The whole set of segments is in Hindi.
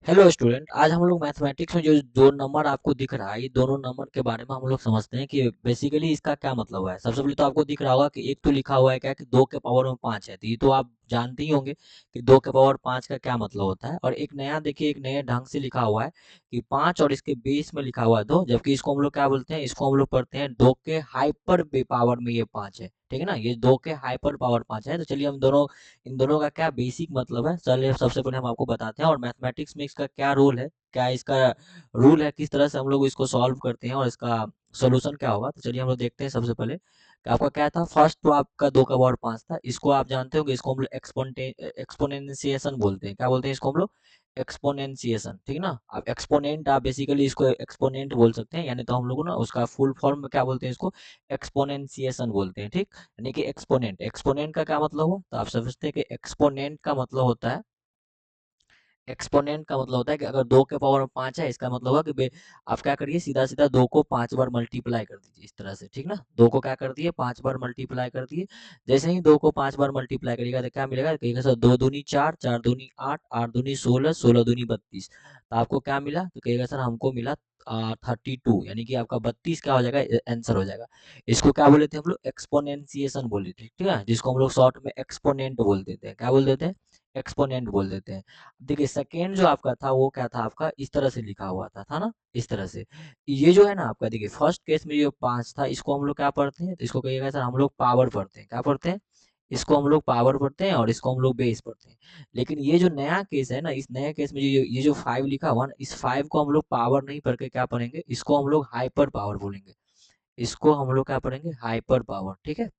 हेलो स्टूडेंट, आज हम लोग मैथमेटिक्स में जो दो नंबर आपको दिख रहा है, ये दोनों नंबर के बारे में हम लोग समझते हैं कि बेसिकली इसका क्या मतलब है। सबसे पहले तो आपको दिख रहा होगा कि एक तो लिखा हुआ है क्या कि 2 के पावर में 5 है, तो ये तो आप जानते ही होंगे कि 2 के पावर 5 का क्या मतलब होता है। और एक नया देखिए, एक नए ढंग से लिखा हुआ है कि 5 और इसके बेस में लिखा हुआ है 2, जबकि इसको हम लोग क्या बोलते हैं, इसको हम लोग पढ़ते हैं 2 के हाइपर पावर में ये 5 है। ठीक है ना, ये 2 के हाइपर पावर 5 है। तो चलिए हम दोनों इन दोनों का क्या बेसिक मतलब है, चलिए सबसे पहले हम आपको बताते हैं, और मैथमेटिक्स में इसका क्या रोल है, क्या इसका रूल है, किस तरह से हम लोग इसको सॉल्व करते हैं और इसका सोल्यूशन क्या होगा। तो चलिए हम लोग देखते हैं। सबसे पहले कि आपका क्या था, फर्स्ट तो आपका 2 का पावर 5 था। इसको आप जानते हो कि इसको हम लोग एक्सपोनेंशिएशन बोलते हैं। क्या बोलते हैं इसको हम लोग? एक्सपोनेंशिएशन। ठीक ना, आप एक्सपोनेंट, आप बेसिकली इसको एक्सपोनेंट बोल सकते हैं, यानी तो हम लोग ना उसका फुल फॉर्म में क्या बोलते हैं, इसको एक्सपोनेंशिएशन बोलते हैं। ठीक, यानी कि एक्सपोनेंट, एक्सपोनेंट का क्या मतलब हो, तो आप समझते हैं कि एक्सपोनेंट का मतलब होता है, एक्सपोनेंट का मतलब होता है कि अगर 2 के पावर में 5 है, इसका मतलब होगा कि आप क्या करिए, सीधा सीधा 2 को 5 बार मल्टीप्लाई कर दीजिए इस तरह से। ठीक ना, 2 को क्या कर दिए, 5 बार मल्टीप्लाई कर दिए। जैसे ही 2 को 5 बार मल्टीप्लाई करिएगा तो क्या मिलेगा, कहिएगा सर 2 दूनी 4, 4 दूनी 8, 8 दूनी 16, 16 दूनी 32। तो आपको क्या मिला, तो कहिएगा सर हमको मिला 32, यानी कि आपका 32 क्या हो जाएगा, आंसर हो जाएगा। इसको क्या बोले थे हम लोग, एक्सपोनेंशिएशन बोले थे। ठीक है, जिसको हम लोग शॉर्ट में एक्सपोनेंट बोल देते हैं। क्या बोल देते हैं? एक्सपोनेंट बोल देते हैं। देखिए सेकेंड जो आपका था वो क्या था, आपका इस तरह से लिखा हुआ था ना, इस तरह से। ये जो है ना आपका, देखिए फर्स्ट केस में जो 5 था, इसको हम लोग क्या पढ़ते हैं, तो इसको कहिएगा सर हम लोग पावर पढ़ते हैं। क्या पढ़ते हैं? इसको हम लोग पावर पढ़ते हैं और इसको हम लोग बेस पढ़ते हैं। लेकिन ये जो नया केस है ना, इस नए केस में जो ये जो 5 लिखा हुआ ना, इस 5 को हम लोग पावर नहीं पढ़ के क्या पढ़ेंगे, इसको हम लोग हाइपर पावर बोलेंगे। इसको हम लोग क्या पढ़ेंगे, हाइपर पावर। ठीक है,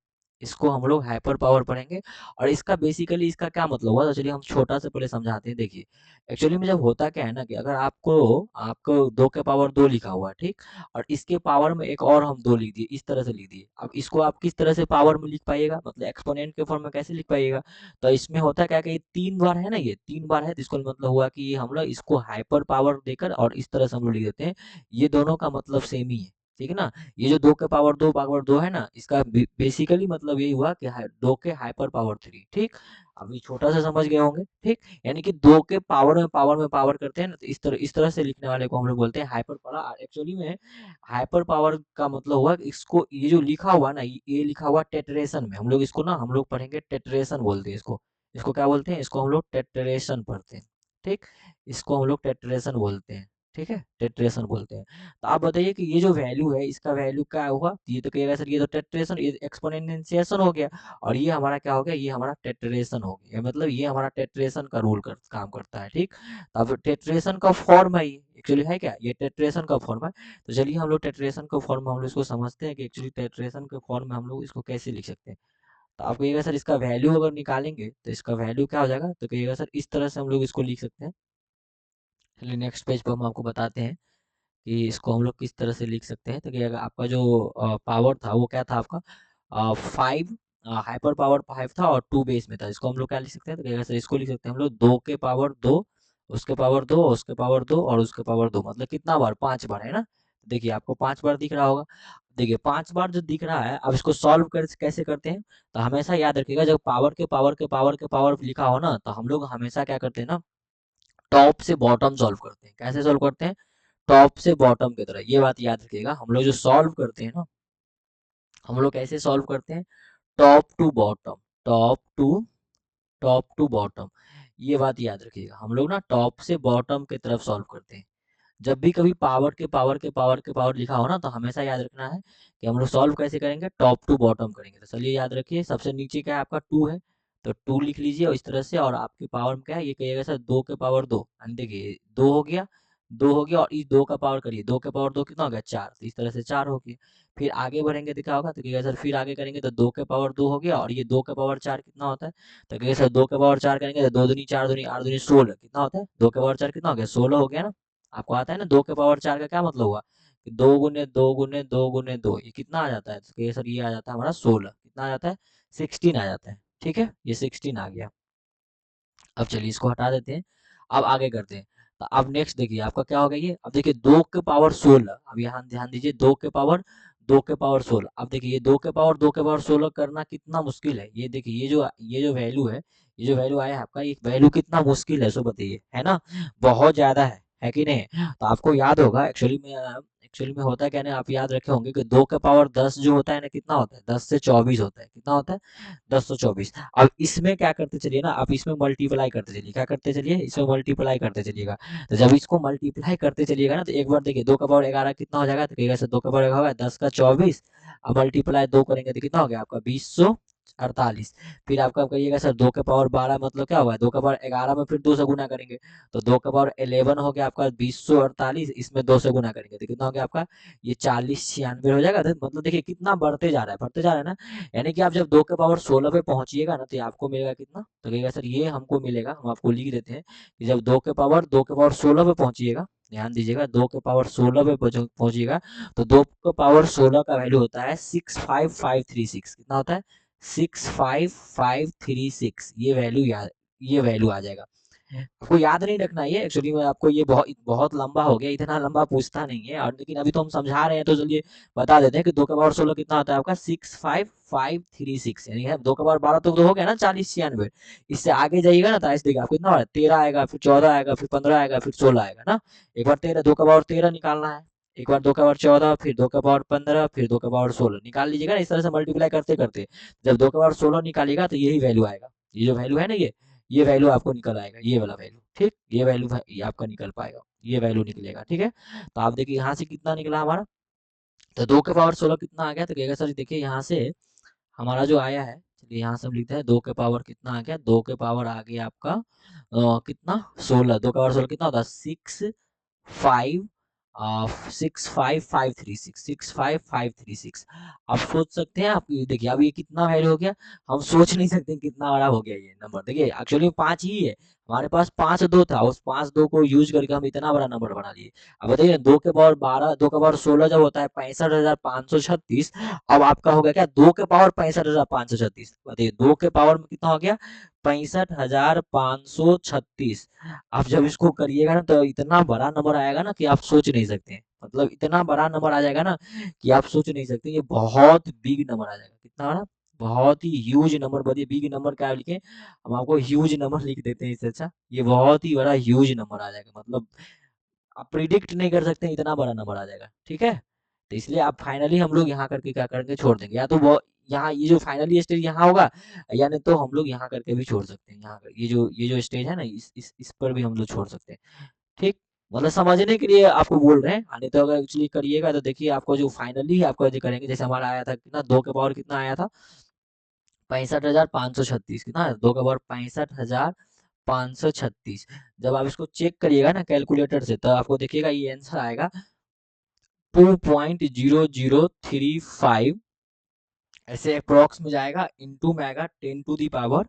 इसको हम लोग हाइपर पावर पढ़ेंगे। और इसका बेसिकली इसका क्या मतलब हुआ, तो चलिए हम छोटा से पहले समझाते हैं। देखिए एक्चुअली में जब होता क्या है ना, कि अगर आपको आपको 2 के पावर 2 लिखा हुआ है, ठीक, और इसके पावर में एक और हम 2 लिख दिए, इस तरह से लिख दिए। अब इसको आप किस तरह से पावर में लिख पाइएगा, मतलब एक्सपोनेंट के फॉर्म में कैसे लिख पाइएगा। तो इसमें होता क्या कि 3 बार है ना, ये 3 बार है, तो इसको मतलब हुआ कि हम लोग इसको हाइपर पावर देकर और इस तरह से हम लोग लिख देते हैं। ये दोनों का मतलब सेम ही है। ठीक है ना, ये जो 2 के पावर 2 है ना, इसका बेसिकली मतलब यही हुआ कि 2 के हाइपर पावर 3। ठीक, अभी छोटा सा समझ गए होंगे। ठीक, यानी कि 2 के पावर में पावर करते हैं ना, तो इस तरह से लिखने वाले को हम लोग बोलते हैं हाइपर पावर। एक्चुअली में हाइपर पावर का मतलब हुआ कि इसको, ये जो लिखा हुआ ना, ये लिखा हुआ टेटरेशन में, हम लोग इसको ना हम लोग पढ़ेंगे टेटरेशन बोलते हैं इसको। इसको क्या बोलते हैं, इसको हम लोग टेटरेशन पढ़ते हैं। ठीक, इसको हम लोग टेटरेशन बोलते हैं। ठीक है, टेटरेशन बोलते हैं। तो आप बताइए कि ये जो वैल्यू है, इसका वैल्यू क्या हुआ, ये तो कहिएगा सर ये तो टेट्रेशन, ये एक्सपोनेंशिएशन हो गया। और ये हमारा क्या हो गया, ये हमारा टेट्रेशन हो गया, मतलब ये हमारा टेट्रेशन का रूल काम करता है। ठीक, अब टेट्रेशन का फॉर्म है, ये एक्चुअली है क्या, ये टेट्रेशन का फॉर्म है। तो चलिए हम लोग टेट्रेशन का फॉर्म हम लोग इसको समझते हैं कि एक्चुअली टेट्रेशन के फॉर्म में हम लोग इसको कैसे लिख सकते हैं। तो आप कहिएगा सर इसका वैल्यू अगर निकालेंगे तो इसका वैल्यू क्या हो जाएगा, तो कहिएगा सर इस तरह से हम लोग इसको लिख सकते हैं। चलिए नेक्स्ट पेज पर हम आपको बताते हैं कि इसको हम लोग किस तरह से लिख सकते हैं। तो कि अगर आपका जो पावर था वो क्या था आपका, 5, हाइपर पावर 5 था और 2 बेस में था। इसको हम लोग क्या लिख सकते हैं, तो कि सर इसको लिख सकते हैं हम लोग 2 के पावर 2, उसके पावर 2, उसके पावर 2 और उसके पावर 2, मतलब कितना बार, 5 बार है ना। देखिए आपको 5 बार दिख रहा होगा। देखिए 5 बार जो दिख रहा है, अब इसको सॉल्व कर कैसे करते हैं, तो हमेशा याद रखिएगा जब पावर के पावर के पावर के पावर लिखा हो ना, तो हम लोग हमेशा क्या करते हैं ना, टॉप से बॉटम सॉल्व करते हैं। कैसे सॉल्व करते हैं, टॉप से बॉटम की तरह। ये बात याद रखिएगा, हम लोग जो सॉल्व करते हैं ना, हम लोग कैसे सॉल्व करते हैं, top to bottom, top to top to bottom. ये बात याद रखिएगा, हम लोग ना टॉप से बॉटम की तरफ सॉल्व करते हैं। जब भी कभी पावर के पावर के पावर के पावर लिखा हो ना, तो हमेशा याद रखना है कि हम लोग सॉल्व कैसे करेंगे, टॉप टू बॉटम करेंगे। तो चलिए याद रखिए, सबसे नीचे क्या है आपका 2 है, तो 2 लिख लीजिए इस तरह से। और आपके पावर में क्या है, ये कहिएगा सर 2 के पावर 2, देखिए 2 हो गया, 2 हो गया, और इस 2 का पावर करिए, 2 के पावर 2 कितना हो गया, 4, तो इस तरह से 4 हो गया। फिर आगे बढ़ेंगे तो क्या होगा, तो कहिएगा सर फिर आगे करेंगे तो 2 के पावर 2 हो गया, और ये 2 के पावर 4 कितना होता है, तो कहिएगा सर 2 के पावर 4 करेंगे तो 2 दूनी 4 दूनी 8 दूनी 16 कितना होता है, 2 के पावर 4 कितना हो गया, 16 हो गया ना। आपको आता है ना 2 के पावर 4 का क्या मतलब हुआ, कि 2 गुने 2 गुने 2 गुने 2, ये कितना आ जाता है, तो ये सर ये आ जाता है हमारा 16, कितना आ जाता है, 16 आ जाता है। ठीक है, ये 16 आ गया। अब चलिए इसको हटा देते हैं, अब आगे करते हैं। तो अब नेक्स्ट देखिए आपका क्या हो गया, ये अब देखिए 2 के पावर 16, अब यहाँ ध्यान दीजिए 2 के पावर 2 के पावर 16। अब देखिए ये 2 के पावर 16 करना कितना मुश्किल है। ये देखिए ये जो वैल्यू है, ये जो वैल्यू आया है आपका, ये वैल्यू कितना मुश्किल है सो बताइए, है ना? बहुत ज़्यादा है कि नहीं? तो आपको याद होगा एक्चुअली में होता क्या है ना, आप याद रखे होंगे कि 2 के पावर 10 जो होता है ना, कितना होता है? 10 से 24 होता है। कितना होता है? 10 से 24। अब इसमें क्या करते चलिए ना, आप इसमें मल्टीप्लाई करते चलिए। क्या करते चलिए? इसमें मल्टीप्लाई करते चलिएगा। तो जब इसको मल्टीप्लाई करते चलिएगा ना, तो एक बार देखिए 2 का पावर 11 कितना हो जाएगा, तो कहिएगा सर 2 का पावर 11 होगा 10 का 24। अब मल्टीप्लाई 2 करेंगे तो कितना हो गया आपका? 2048। फिर आपका आप कहिएगा सर 2 के पावर 12 मतलब क्या हुआ? 2 का पावर 11 में फिर 2 से गुना करेंगे, तो 2 का पावर 11 हो गया आपका 2048, इसमें 2 से गुना करेंगे तो कितना हो गया आपका? ये 4096 हो जाएगा। तो मतलब देखिए कितना बढ़ते जा रहा है, बढ़ते जा रहा है ना। यानी कि आप जब 2 के पावर 16 पे पहुंचिएगा ना, तो ये आपको मिलेगा कितना? तो कहिएगा सर ये हमको मिलेगा, हम आपको लिख देते हैं कि जब 2 के पावर 16 पे पहुंचिएगा, ध्यान दीजिएगा 2 के पावर 16 पे पहुंचिएगा, तो 2 के पावर 16 का वैल्यू होता है 65536। कितना होता है? 65536। ये वैल्यू आ जाएगा। आपको याद नहीं रखना ये, एक्चुअली में आपको ये बहुत बहुत लंबा हो गया, इतना लंबा पूछता नहीं है। और लेकिन अभी तो हम समझा रहे हैं, तो चलिए बता देते हैं कि 2 का पावर 16 कितना होता है आपका? 65536। यानी है 2 का पावर 12 तो हो गया ना 4096। इससे आगे जाइएगा ना, तो ऐसे देखिए आपको कितना हो रहा है? 13 आएगा, फिर 14 आएगा, फिर 15 आएगा, फिर 16 आएगा ना। एक बार 13, 2 का पावर 13 निकालना है, एक बार 2 का पावर 14, फिर 2 का पावर 15, फिर 2 का पावर 16 निकाल लीजिएगा ना। इस तरह से मल्टीप्लाई करते करते जब 2 का पावर 16 निकालिएगा, तो यही वैल्यू आएगा। ये जो वैल्यू है ना, ये वैल्यू आपको निकल आएगा, ये वाला वैल्यू। ठीक, ये वैल्यू ये आपका निकल पाएगा, ये वैल्यू निकलेगा। ठीक है, तो आप देखिए यहाँ से कितना निकला हमारा, तो 2 के पावर 16 कितना आ गया, तो कहेगा सर देखिए यहाँ से हमारा जो आया है, चलिए यहाँ से हम लिखते हैं 2 के पावर कितना आ गया। 2 के पावर आ गया आपका कितना? 16। 2 का पावर 16 कितना होता है? 5 65536। आप सोच सकते हैं, आप ये देखिए अब ये कितना वैल्यू हो गया। हम सोच नहीं सकते कितना बड़ा हो गया ये नंबर। देखिए एक्चुअली 5 ही है, हमारे पास 5 2 था, उस 5 2 को यूज करके हम इतना बड़ा नंबर बना लिए। अब बताइए 2 के पावर 12, 2 के पावर 16 जब होता है 65,536। अब आपका हो गया क्या? 2 के पावर 65,536। बताइए 2 के पावर में कितना हो गया? 65,536। आप जब इसको करिएगा ना, तो इतना बड़ा नंबर आएगा ना कि आप सोच नहीं सकते हैं। मतलब इतना बड़ा नंबर आ जाएगा ना कि आप सोच नहीं सकते। ये बहुत बिग नंबर आ जाएगा। कितना बड़ा? बहुत ही ह्यूज नंबर। बताइए बिग नंबर क्या लिखे, हम आपको ह्यूज नंबर लिख देते हैं इससे अच्छा। ये बहुत ही बड़ा ह्यूज नंबर आ जाएगा, मतलब आप प्रिडिक्ट नहीं कर सकते इतना बड़ा नंबर आ जाएगा। ठीक है, तो इसलिए आप फाइनली हम लोग यहाँ करके क्या करेंगे, छोड़ देंगे। या तो वो यहाँ ये जो फाइनली स्टेज यहाँ होगा, या नहीं तो हम लोग यहाँ करके भी छोड़ सकते हैं। यहाँ ये जो स्टेज है ना, इस पर भी हम लोग छोड़ सकते हैं। ठीक, मतलब समझने के लिए आपको बोल रहे हैं। नहीं तो अगर एक्चुअली करिएगा तो देखिए आपको जो फाइनली आपको जो करेंगे, जैसे हमारा आया था कितना, 2 के पावर कितना आया था? 65,536। कितना? 2 का पावर 65,536। जब आप इसको चेक करिएगा ना कैलकुलेटर से, तो आपको देखिएगा ये आंसर आएगा 2.0035। ऐसे अप्रोक्स में जाएगा, इनटू में आएगा 10 टू दी पावर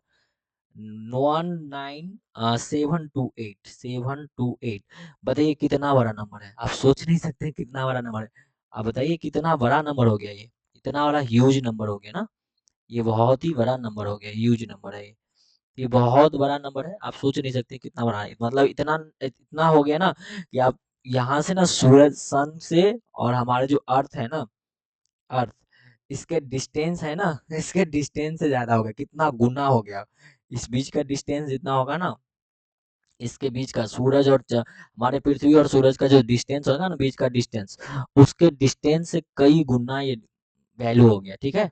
728। बताइए कितना बड़ा नंबर है, आप सोच नहीं सकते कितना बड़ा नंबर है। आप बताइए कितना बड़ा नंबर हो गया ये, इतना बड़ा ह्यूज नंबर हो गया ना। ये बहुत ही बड़ा नंबर हो गया, ह्यूज नंबर है ये बहुत बड़ा नंबर है। आप सोच नहीं सकते कितना बड़ा है, मतलब इतना इतना हो गया ना कि आप यहाँ से ना सूरज, सन से, और हमारे जो अर्थ है ना, अर्थ, इसके डिस्टेंस है ना, इसके डिस्टेंस से ज्यादा हो गया, कितना गुना हो गया। इस बीच का डिस्टेंस जितना होगा ना, इसके बीच का सूरज और हमारे पृथ्वी और सूरज का जो डिस्टेंस होगा ना, बीच का डिस्टेंस, उसके डिस्टेंस से कई गुना ये वैल्यू हो गया। ठीक है,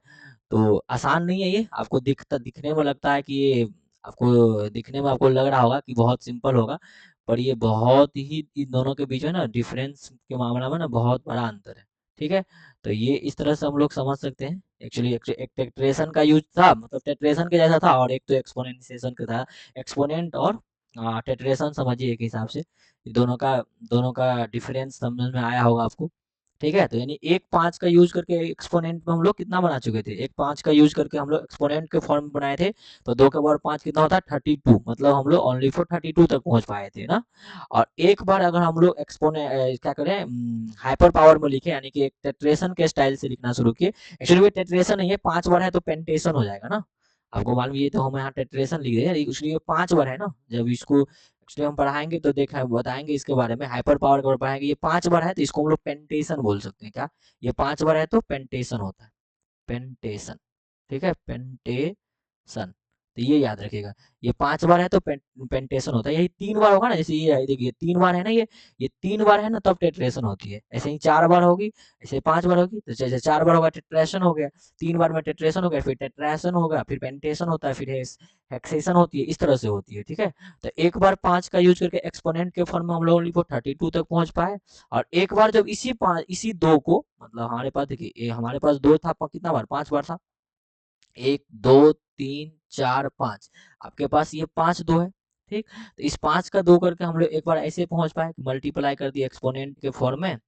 तो आसान नहीं है ये। आपको दिखने में लगता है कि ये, आपको दिखने में आपको लग रहा होगा कि बहुत सिंपल होगा, पर ये बहुत ही इन दोनों के बीच में ना डिफरेंस के मामला में ना बहुत बड़ा अंतर है। ठीक है, तो ये इस तरह से हम लोग समझ सकते हैं। एक्चुअली एक टेट्रेशन का यूज था, मतलब टेट्रेशन के जैसा था, और एक तो एक्सपोनेंशिएशन का था। एक्सपोनेंट और टेट्रेशन समझिए एक हिसाब से, दोनों का डिफरेंस समझ में आया होगा आपको। ठीक है, तो यानी 1 5 का यूज करके एक्सपोनेंट में हम लोग कितना बना चुके थे, 1 5 का यूज करके हम लोग एक्सपोनेंट के फॉर्म बनाए थे। तो 2 का पावर 5 कितना होता है? 32। मतलब हम लोग ओनली फॉर 32 तक पहुंच पाए थे ना। और एक बार अगर हम लोग क्या करें, हाइपर पावर में लिखे, यानी कि एक टेट्रेशन के स्टाइल से लिखना शुरू किए। एक्चुअली ये टेट्रेशन नहीं है, 5 बार है तो पेंटेशन हो जाएगा ना। आपको मालूम, ये तो हम यहाँ टेट्रेशन लिख रहे हैं, इसलिए 5 बार है ना। जब इसको नेक्स्ट हम पढ़ाएंगे तो देखा बताएंगे इसके बारे में, हाइपर पावर के बारे में पढ़ाएंगे। ये 5 बार है तो इसको हम लोग पेंटेशन बोल सकते हैं। क्या ये 5 बार है तो पेंटेशन होता है, पेंटेशन। ठीक है, पेंटेशन। तो ये याद रखिएगा, ये 5 बार है तो पेंटेशन होता है। यही 3 बार होगा ना, जैसे ये देखिए 3 बार है ना, ये 3 बार है ना तब टेट्रेशन होती है। ऐसे ही 4 बार होगी, ऐसे 5 बार होगी, तो जैसे 4 बार होगा टेट्रेशन हो गया, 3 बार में टेट्रेशन हो गया, फिर टेट्राशन होगा, फिर पेंटेशन होता है, फिर हेक्सेशन होती है, इस तरह से होती है। ठीक है, तो एक बार 5 का यूज करके एक्सपोनेंट के फॉर्म में हम लोग 32 तक पहुंच पाए। और एक बार जब इसी 2 को, मतलब हमारे पास देखिए हमारे पास 2 था, कितना बार, 5 बार था, 1 2 3 4 5, आपके पास ये 5 2 है। ठीक, तो इस 5 का 2 करके हम लोग एक बार ऐसे पहुंच पाए, मल्टीप्लाई कर दिए एक्सपोनेंट के फॉर्म में,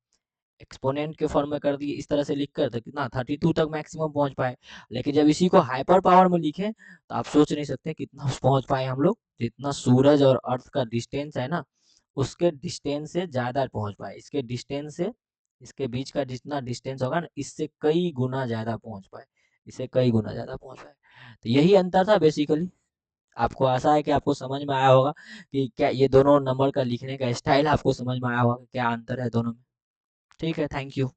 एक्सपोनेंट के फॉर्म में कर दिए इस तरह से लिख कर, तो कितना 32 तक मैक्सिमम पहुंच पाए। लेकिन जब इसी को हाइपर पावर में लिखे तो आप सोच नहीं सकते कितना पहुंच पाए हम लोग। जितना सूरज और अर्थ का डिस्टेंस है ना, उसके डिस्टेंस से ज्यादा पहुंच पाए। इसके डिस्टेंस से, इसके बीच का जितना डिस्टेंस होगा ना, इससे कई गुना ज्यादा पहुंच पाए, इससे कई गुना ज्यादा पहुंच पाए। तो यही अंतर था बेसिकली। आपको आशा है कि आपको समझ में आया होगा कि क्या ये दोनों नंबर का लिखने का स्टाइल आपको समझ में आया होगा कि क्या अंतर है दोनों में। ठीक है, थैंक यू।